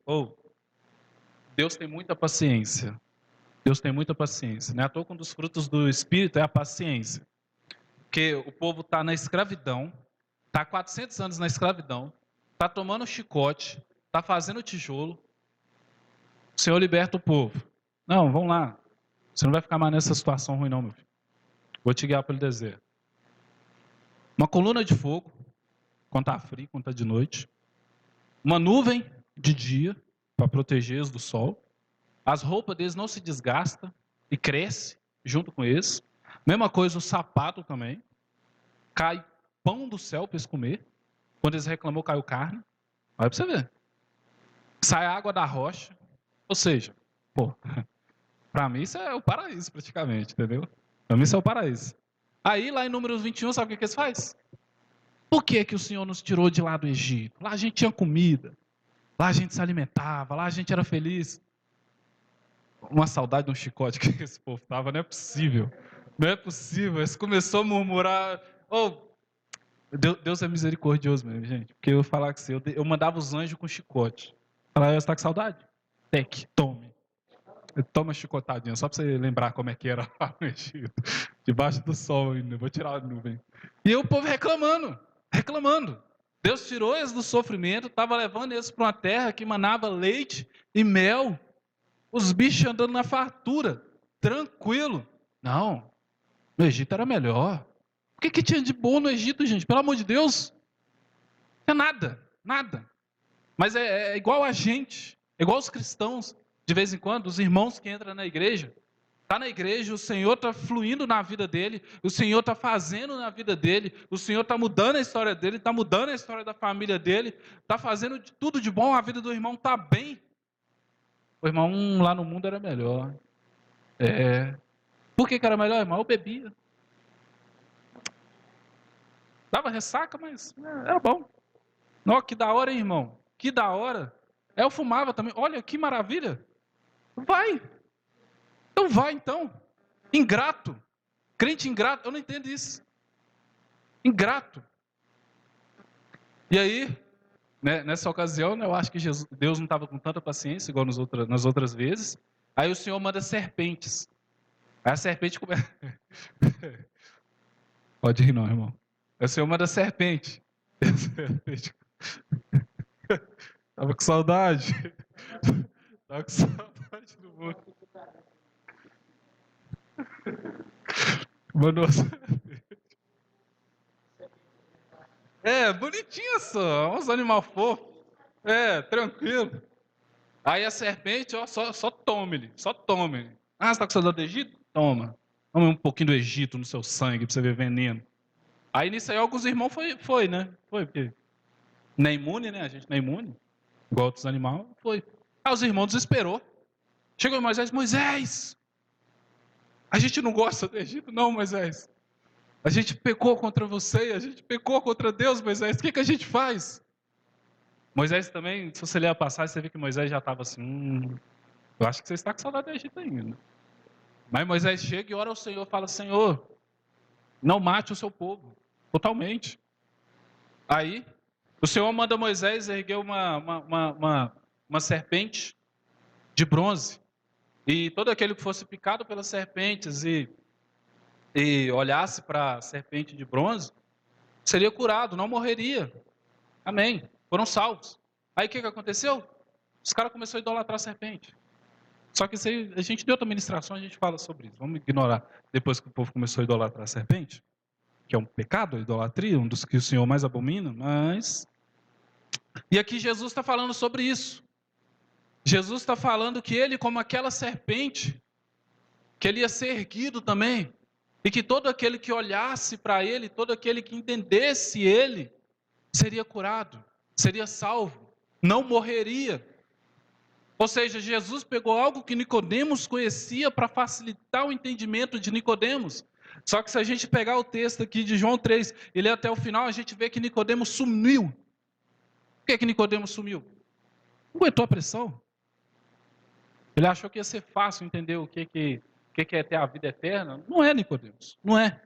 Deus tem muita paciência. Deus tem muita paciência. Não é à toa que um dos frutos do Espírito é a paciência. Porque o povo está na escravidão, está há 400 anos na escravidão, está tomando chicote, está fazendo tijolo. O Senhor liberta o povo. Não, vamos lá. Você não vai ficar mais nessa situação ruim não, meu filho. Vou te guiar pelo deserto. Uma coluna de fogo, quando está frio, quando está de noite. Uma nuvem de dia, para protegê-los do sol. As roupas deles não se desgastam e cresce junto com eles. Mesma coisa o sapato também. Cai pão do céu para eles comer. Quando eles reclamou, caiu carne. Olha para você ver. Sai água da rocha. Ou seja, para mim isso é o paraíso praticamente, entendeu? Para mim isso é o paraíso. Aí lá em Números 21, sabe o que eles fazem? Por que o Senhor nos tirou de lá do Egito? Lá a gente tinha comida. Lá a gente se alimentava. Lá a gente era feliz. Uma saudade de um chicote que esse povo tava, não é possível. Não é possível. Eles começaram a murmurar. Oh, Deus é misericordioso mesmo, gente. Porque eu falar que eu mandava os anjos com chicote. Falar, você tá com saudade? Tec, tome. Toma chicotadinha, só para você lembrar como é que era lá no Egito. Debaixo do sol ainda. Vou tirar a nuvem. E o povo reclamando. Reclamando. Deus tirou eles do sofrimento, estava levando eles para uma terra que manava leite e mel. Os bichos andando na fartura, tranquilo. Não, no Egito era melhor. O que tinha de bom no Egito, gente? Pelo amor de Deus. Não é nada, nada. Mas é igual a gente, é igual os cristãos. De vez em quando, os irmãos que entram na igreja, está na igreja, o Senhor está fluindo na vida dele, o Senhor está fazendo na vida dele, o Senhor está mudando a história dele, está mudando a história da família dele, está fazendo tudo de bom, a vida do irmão está bem. O irmão lá no mundo era melhor. Por que era melhor, irmão? Eu bebia. Dava ressaca, mas era bom. Nossa, que da hora, hein, irmão? Que da hora. Eu fumava também. Olha, que maravilha. Vai. Então vai, então. Ingrato. Crente ingrato. Eu não entendo isso. Ingrato. E aí, né, nessa ocasião, eu acho que Deus não estava com tanta paciência, igual nas outras vezes. Aí o Senhor manda serpentes. Aí a serpente começa... Pode rir não, irmão. Aí o Senhor manda serpente. E a serpente... Tava com saudade. Tava com saudade do mundo. Mandou bonitinho só. Uns animal fofos. Tranquilo. Aí a serpente, ó, só tome-lhe. Só tome-lhe. Ah, você tá com saudade do Egito? Toma. Toma um pouquinho do Egito no seu sangue pra você ver veneno. Aí nisso aí alguns irmãos foi, né? Foi, porque não é imune, né? A gente não é imune. Igual outros animais, foi. Aí os irmãos desesperou. Chegou Moisés, a gente não gosta do Egito, não, Moisés. A gente pecou contra você, a gente pecou contra Deus, Moisés. O que a gente faz? Moisés também, se você ler a passagem, você vê que Moisés já estava assim, eu acho que você está com saudade do Egito ainda. Mas Moisés chega e ora ao Senhor, fala, Senhor, não mate o seu povo, totalmente. Aí, o Senhor manda Moisés erguer uma serpente de bronze. E todo aquele que fosse picado pelas serpentes e olhasse para a serpente de bronze, seria curado, não morreria. Amém. Foram salvos. Aí o que aconteceu? Os caras começaram a idolatrar a serpente. Só que isso aí, a gente deu outra ministração, a gente fala sobre isso. Vamos ignorar depois que o povo começou a idolatrar a serpente, que é um pecado, a idolatria, um dos que o Senhor mais abomina, mas... E aqui Jesus está falando sobre isso. Jesus está falando que ele, como aquela serpente, que ele ia ser erguido também, e que todo aquele que olhasse para ele, todo aquele que entendesse ele, seria curado, seria salvo, não morreria. Ou seja, Jesus pegou algo que Nicodemos conhecia para facilitar o entendimento de Nicodemos. Só que se a gente pegar o texto aqui de João 3 e ler até o final, a gente vê que Nicodemos sumiu. Por que Nicodemos sumiu? Não aguentou a pressão. Ele achou que ia ser fácil entender o que é ter a vida eterna. Não é, Nicodemos. Não é.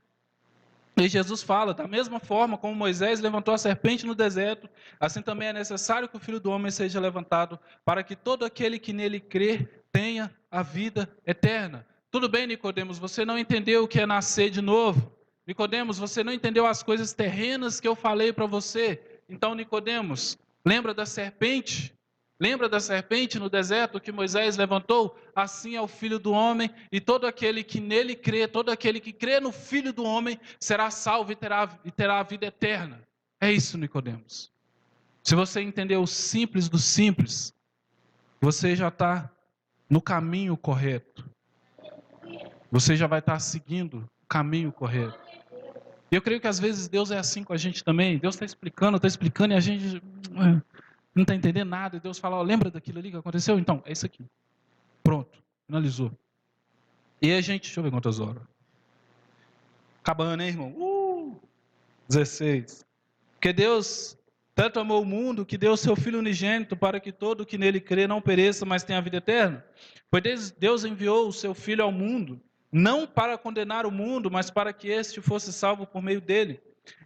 E Jesus fala, da mesma forma como Moisés levantou a serpente no deserto, assim também é necessário que o Filho do Homem seja levantado, para que todo aquele que nele crer tenha a vida eterna. Tudo bem, Nicodemos, você não entendeu o que é nascer de novo. Nicodemos, você não entendeu as coisas terrenas que eu falei para você. Então, Nicodemos, lembra da serpente? Lembra da serpente no deserto que Moisés levantou? Assim é o Filho do Homem, e todo aquele que nele crê, todo aquele que crê no Filho do Homem, será salvo e terá a vida eterna. É isso, Nicodemos. Se você entender o simples do simples, você já está no caminho correto. Você já vai estar seguindo o caminho correto. E eu creio que às vezes Deus é assim com a gente também. Deus está explicando, e a gente não está entendendo nada. E Deus fala, ó, lembra daquilo ali que aconteceu? Então, é isso aqui. Pronto, finalizou. E a gente, deixa eu ver quantas horas. Acabando, hein, irmão? 16. Porque Deus tanto amou o mundo que deu o seu Filho unigênito para que todo que nele crê não pereça, mas tenha a vida eterna. Pois Deus enviou o seu Filho ao mundo, não para condenar o mundo, mas para que este fosse salvo por meio dele.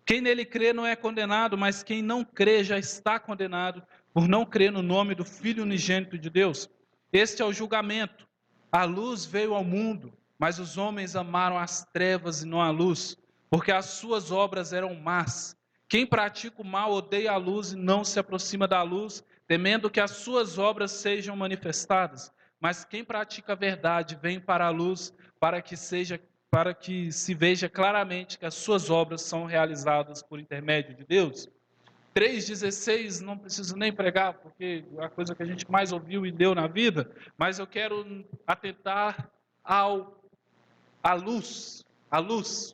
Quem nele crê não é condenado, mas quem não crê já está condenado, por não crer no nome do Filho unigênito de Deus. Este é o julgamento. A luz veio ao mundo, mas os homens amaram as trevas e não a luz, porque as suas obras eram más. Quem pratica o mal odeia a luz e não se aproxima da luz, temendo que as suas obras sejam manifestadas. Mas quem pratica a verdade vem para a luz, para que se veja claramente que as suas obras são realizadas por intermédio de Deus. 3,16, não preciso nem pregar, porque é a coisa que a gente mais ouviu e leu na vida, mas eu quero atentar à luz. A luz.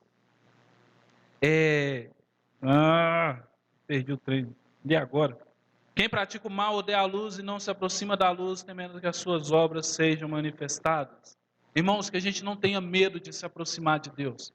Perdi o trem. E agora? Quem pratica o mal odeia a luz e não se aproxima da luz, temendo que as suas obras sejam manifestadas. Irmãos, que a gente não tenha medo de se aproximar de Deus.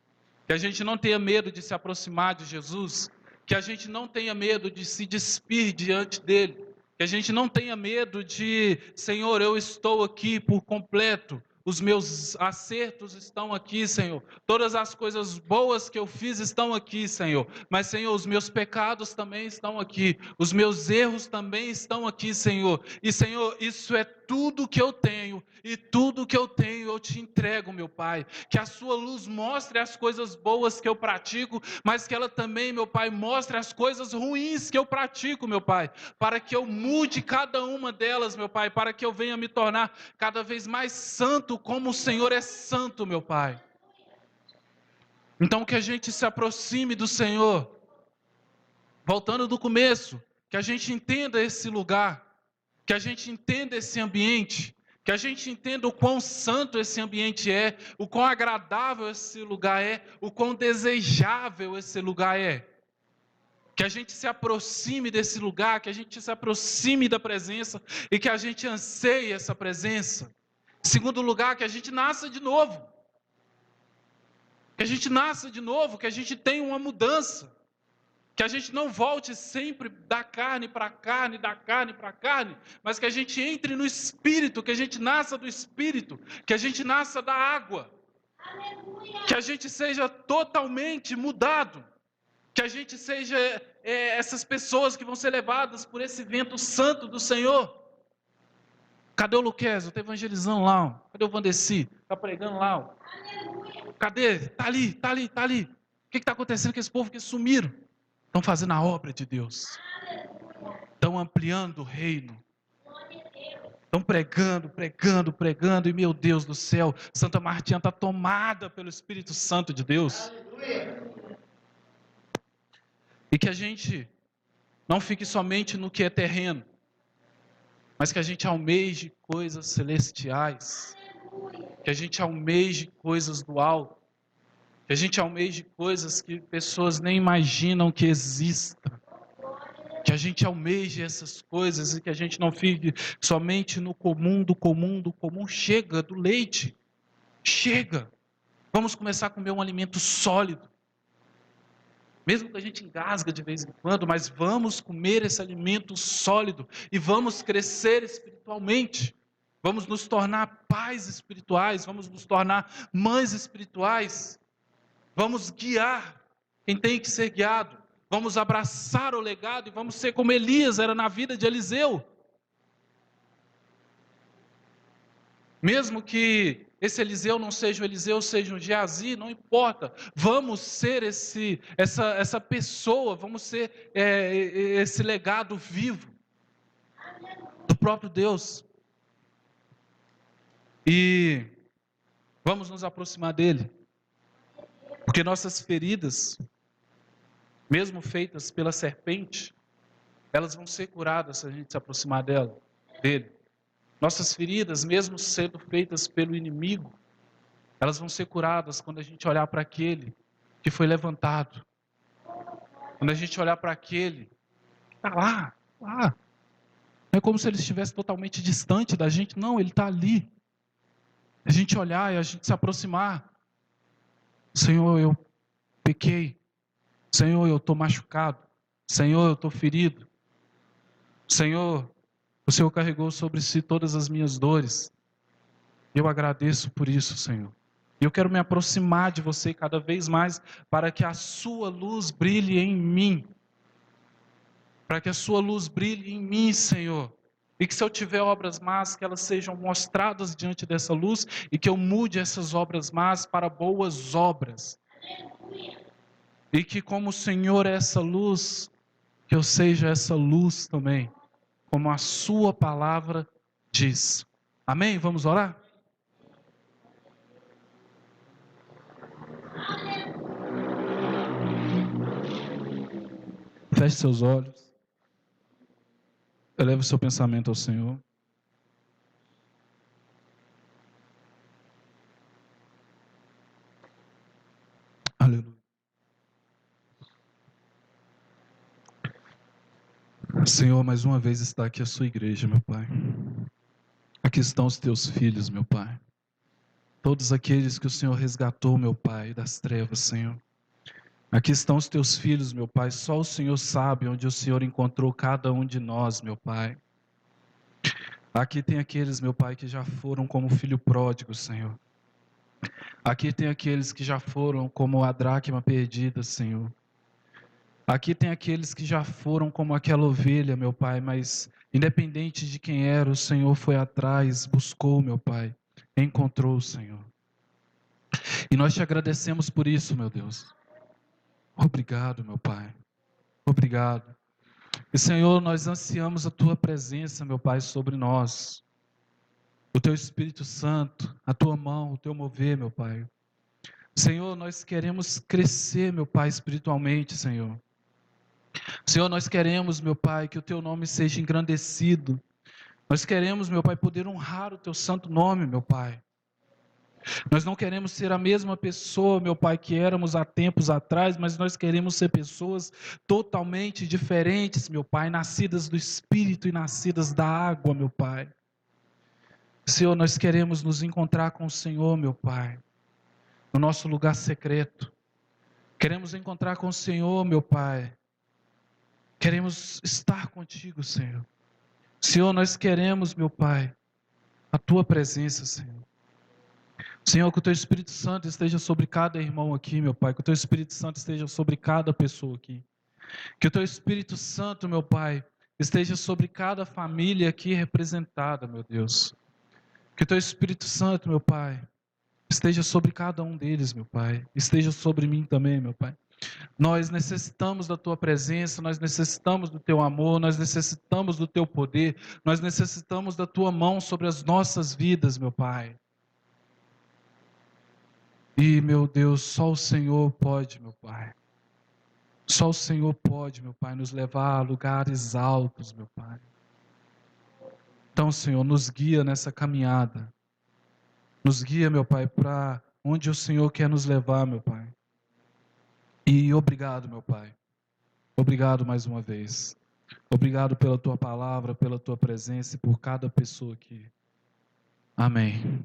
Que a gente não tenha medo de se aproximar de Jesus. Que a gente não tenha medo de se despir diante dele. Que a gente não tenha medo de, Senhor, eu estou aqui por completo. Os meus acertos estão aqui, Senhor. Todas as coisas boas que eu fiz estão aqui, Senhor. Mas, Senhor, os meus pecados também estão aqui. Os meus erros também estão aqui, Senhor. E, Senhor, isso é tudo que eu tenho. E tudo que eu tenho eu te entrego, meu Pai. Que a sua luz mostre as coisas boas que eu pratico, mas que ela também, meu Pai, mostre as coisas ruins que eu pratico, meu Pai. Para que eu mude cada uma delas, meu Pai. Para que eu venha me tornar cada vez mais santo, como o Senhor é santo, meu Pai. Então que a gente se aproxime do Senhor. Voltando do começo, que a gente entenda esse lugar, que a gente entenda esse ambiente, que a gente entenda o quão santo esse ambiente é, o quão agradável esse lugar é, o quão desejável esse lugar é. Que a gente se aproxime desse lugar, que a gente se aproxime da presença e que a gente anseie essa presença. Segundo lugar, que a gente nasça de novo. Que a gente nasça de novo, que a gente tenha uma mudança. Que a gente não volte sempre da carne para carne, da carne para carne, mas que a gente entre no Espírito, que a gente nasça do Espírito, que a gente nasça da água. Aleluia. Que a gente seja totalmente mudado. Que a gente seja essas pessoas que vão ser levadas por esse vento santo do Senhor. Cadê o Luquez? Está evangelizando lá. Ó. Cadê o Vandeci? Está pregando lá. Ó. Cadê? Está ali, está ali, está ali. O que está acontecendo com esse povo que sumiram? Estão fazendo a obra de Deus. Estão ampliando o reino. Estão pregando, pregando, pregando. E meu Deus do céu, Santa Martinha está tomada pelo Espírito Santo de Deus. E que a gente não fique somente no que é terreno, mas que a gente almeje coisas celestiais. Que a gente almeje coisas do alto. Que a gente almeje coisas que pessoas nem imaginam que existam. Que a gente almeje essas coisas e que a gente não fique somente no comum, do comum, do comum. Chega do leite. Chega. Vamos começar a comer um alimento sólido. Mesmo que a gente engasga de vez em quando, mas vamos comer esse alimento sólido e vamos crescer espiritualmente. Vamos nos tornar pais espirituais, vamos nos tornar mães espirituais. Vamos guiar quem tem que ser guiado. Vamos abraçar o legado e vamos ser como Elias era na vida de Eliseu. Mesmo que esse Eliseu não seja o Eliseu, seja um Geazi, não importa. Vamos ser essa pessoa, vamos ser esse legado vivo do próprio Deus. E vamos nos aproximar dele. Porque nossas feridas, mesmo feitas pela serpente, elas vão ser curadas se a gente se aproximar dele. Nossas feridas, mesmo sendo feitas pelo inimigo, elas vão ser curadas quando a gente olhar para aquele que foi levantado. Quando a gente olhar para aquele que está lá. Não é como se ele estivesse totalmente distante da gente, não, ele está ali. A gente olhar e a gente se aproximar. Senhor, eu pequei. Senhor, eu estou machucado. Senhor, eu estou ferido. Senhor, o Senhor carregou sobre si todas as minhas dores. Eu agradeço por isso, Senhor. E eu quero me aproximar de você cada vez mais para que a sua luz brilhe em mim. Para que a sua luz brilhe em mim, Senhor. E que se eu tiver obras más, que elas sejam mostradas diante dessa luz e que eu mude essas obras más para boas obras. E que como o Senhor é essa luz, que eu seja essa luz também, como a sua palavra diz. Amém? Vamos orar? Feche seus olhos. Eleve o seu pensamento ao Senhor. Aleluia. Senhor, mais uma vez está aqui a sua igreja, meu Pai. Aqui estão os teus filhos, meu Pai. Todos aqueles que o Senhor resgatou, meu Pai, das trevas, Senhor. Aqui estão os teus filhos, meu Pai. Só o Senhor sabe onde o Senhor encontrou cada um de nós, meu Pai. Aqui tem aqueles, meu Pai, que já foram como filho pródigo, Senhor. Aqui tem aqueles que já foram como a dracma perdida, Senhor. Aqui tem aqueles que já foram como aquela ovelha, meu Pai, mas independente de quem era, o Senhor foi atrás, buscou, meu Pai, encontrou, Senhor. E nós te agradecemos por isso, meu Deus. Obrigado, meu Pai. Obrigado. E, Senhor, nós ansiamos a Tua presença, meu Pai, sobre nós. O Teu Espírito Santo, a Tua mão, o Teu mover, meu Pai. Senhor, nós queremos crescer, meu Pai, espiritualmente, Senhor. Senhor, nós queremos, meu Pai, que o Teu nome seja engrandecido. Nós queremos, meu Pai, poder honrar o Teu santo nome, meu Pai. Nós não queremos ser a mesma pessoa, meu Pai, que éramos há tempos atrás, mas nós queremos ser pessoas totalmente diferentes, meu Pai, nascidas do Espírito e nascidas da água, meu Pai. Senhor, nós queremos nos encontrar com o Senhor, meu Pai, no nosso lugar secreto. Queremos encontrar com o Senhor, meu Pai. Queremos estar contigo, Senhor. Senhor, nós queremos, meu Pai, a Tua presença, Senhor. Senhor, que o Teu Espírito Santo esteja sobre cada irmão aqui, meu Pai. Que o Teu Espírito Santo esteja sobre cada pessoa aqui. Que o Teu Espírito Santo, meu Pai, esteja sobre cada família aqui representada, meu Deus. Que o Teu Espírito Santo, meu Pai, esteja sobre cada um deles, meu Pai. Esteja sobre mim também, meu Pai. Nós necessitamos da Tua presença, nós necessitamos do Teu amor, nós necessitamos do Teu poder, nós necessitamos da Tua mão sobre as nossas vidas, meu Pai. E, meu Deus, só o Senhor pode, meu Pai. Só o Senhor pode, meu Pai, nos levar a lugares altos, meu Pai. Então, Senhor, nos guia nessa caminhada. Nos guia, meu Pai, para onde o Senhor quer nos levar, meu Pai. E obrigado, meu Pai. Obrigado mais uma vez. Obrigado pela Tua palavra, pela Tua presença e por cada pessoa aqui. Amém.